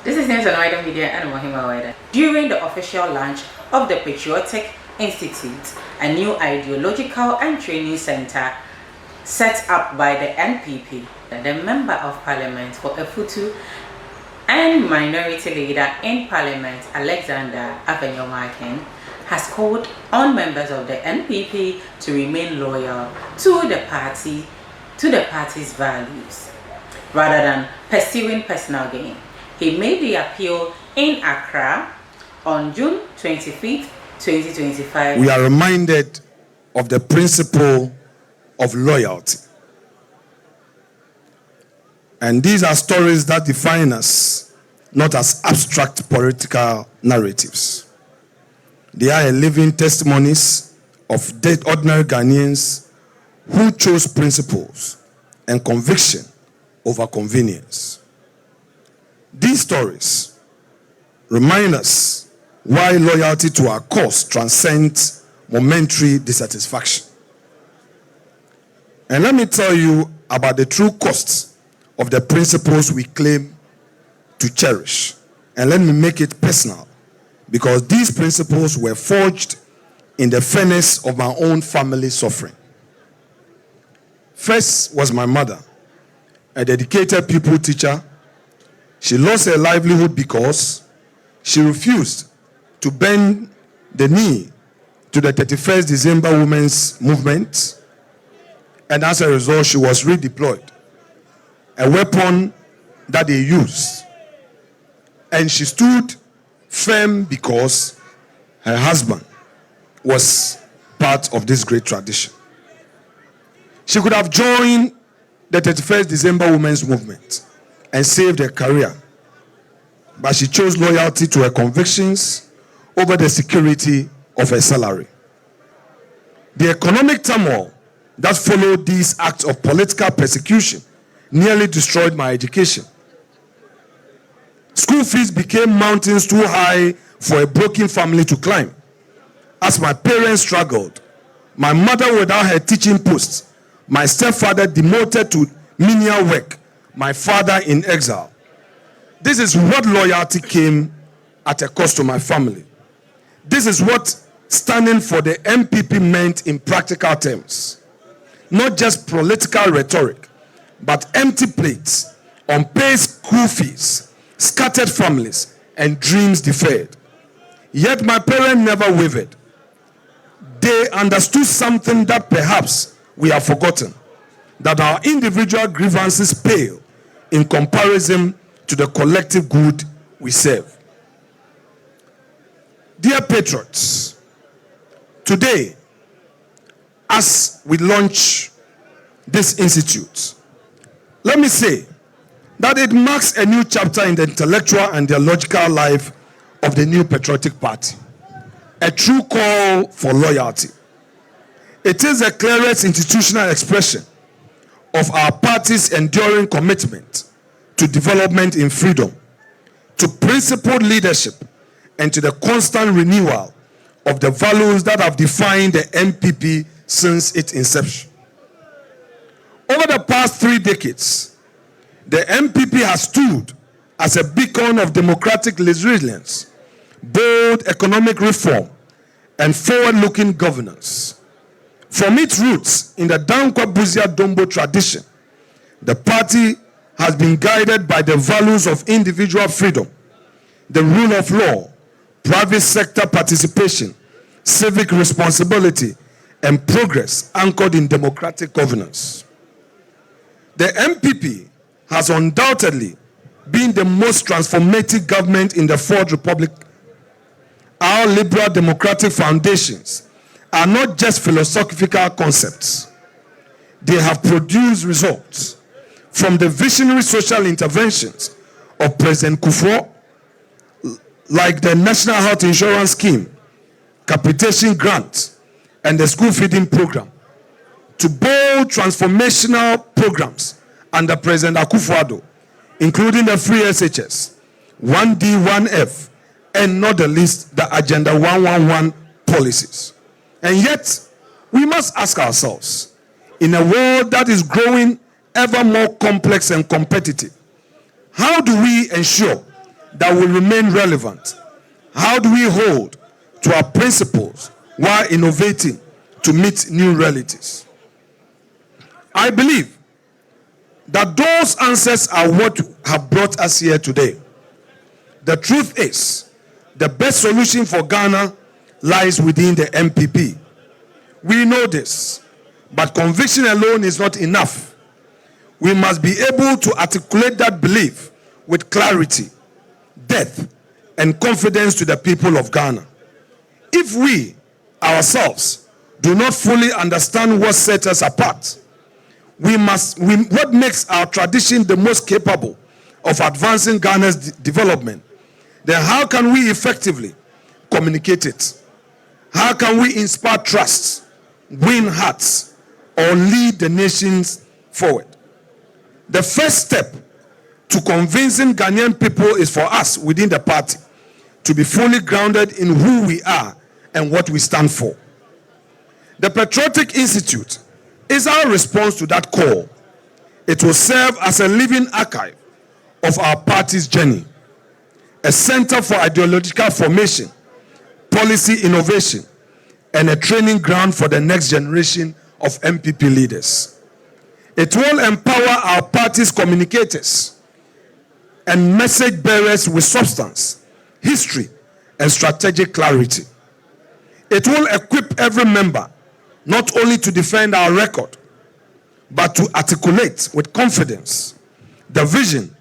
This is News on WIDERmedia and Mohima Wider. During the official launch of the Patriotic Institute, a new ideological and training center set up by the NPP, the Member of Parliament for Efutu and Minority Leader in Parliament, Alexander Afenyo Markins, has called on members of the NPP to remain loyal to the party's values, rather than pursuing personal gain. He made the appeal in Accra on June 25th, 2025. We are reminded of the principle of loyalty. And these are stories that define us, not as abstract political narratives. They are living testimonies of ordinary Ghanaians who chose principles and conviction over convenience. These stories remind us why loyalty to our cause transcends momentary dissatisfaction. And let me tell you about the true costs of the principles we claim to cherish. And let me make it personal, because these principles were forged in the furnace of my own family suffering. First was my mother, a dedicated pupil teacher. She lost her livelihood because she refused to bend the knee to the 31st December Women's Movement, and as a result, she was redeployed, a weapon that they used. And she stood firm because her husband was part of this great tradition. She could have joined the 31st December Women's Movement and saved her career, but she chose loyalty to her convictions over the security of her salary. The economic turmoil that followed these acts of political persecution nearly destroyed my education. School fees became mountains too high for a broken family to climb. As my parents struggled, my mother without her teaching post, my stepfather demoted to menial work, my father in exile. This is what loyalty came at a cost to my family. This is what standing for the NPP meant in practical terms. Not just political rhetoric, but empty plates, unpaid school fees, scattered families, and dreams deferred. Yet my parents never wavered. They understood something that perhaps we have forgotten, that our individual grievances pale in comparison to the collective good we serve. Dear patriots, today, as we launch this institute, let me say that it marks a new chapter in the intellectual and theological life of the new patriotic party, a true call for loyalty. It is the clearest institutional expression of our party's enduring commitment to development in freedom, to principled leadership, and to the constant renewal of the values that have defined the NPP since its inception. Over the past 3 decades, the NPP has stood as a beacon of democratic resilience, bold economic reform, and forward-looking governance. From its roots in the Dankwa Buzia Dombo tradition, the party has been guided by the values of individual freedom, the rule of law, private sector participation, civic responsibility, and progress anchored in democratic governance. The NPP has undoubtedly been the most transformative government in the Fourth Republic. Our liberal democratic foundations are not just philosophical concepts. They have produced results from the visionary social interventions of President Kufuor, like the National Health Insurance Scheme, capitation grant, and the school feeding program, to bold transformational programs under President Akufo-Addo, including the free SHS, 1D, 1F, and not the least, the Agenda 111 policies. And yet, we must ask ourselves, in a world that is growing ever more complex and competitive, how do we ensure that will remain relevant? How do we hold to our principles while innovating to meet new realities? I believe that those answers are what have brought us here today. The truth is, the best solution for Ghana lies within the NPP. We know this, but conviction alone is not enough. We must be able to articulate that belief with clarity, depth, and confidence to the people of Ghana. If we ourselves do not fully understand what sets us apart, what makes our tradition the most capable of advancing Ghana's development, then how can we effectively communicate it? How can we inspire trust, win hearts, or lead the nations forward? The first step to convincing Ghanaian people is for us within the party to be fully grounded in who we are and what we stand for. The Patriotic Institute is our response to that call. It will serve as a living archive of our party's journey, a center for ideological formation, policy innovation, and a training ground for the next generation of NPP leaders. It will empower our party's communicators and message bearers with substance, history, and strategic clarity. It will equip every member not only to defend our record, but to articulate with confidence the vision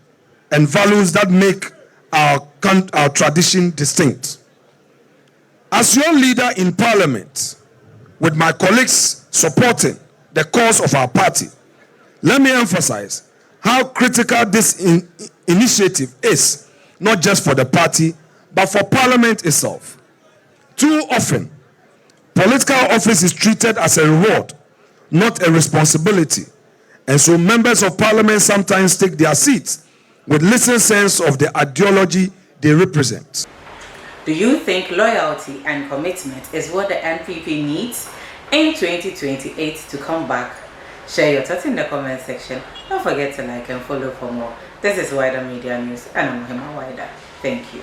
and values that make our tradition distinct. As your leader in Parliament, with my colleagues supporting the cause of our party, let me emphasize how critical this initiative is, not just for the party, but for Parliament itself. Too often, political office is treated as a reward, not a responsibility. And so members of Parliament sometimes take their seats with little sense of the ideology they represent. Do you think loyalty and commitment is what the NPP needs in 2028 to come back? Share your thoughts in the comment section. Don't forget to like and follow for more. This is WIDERmedia News, and I'm Wider. Thank you.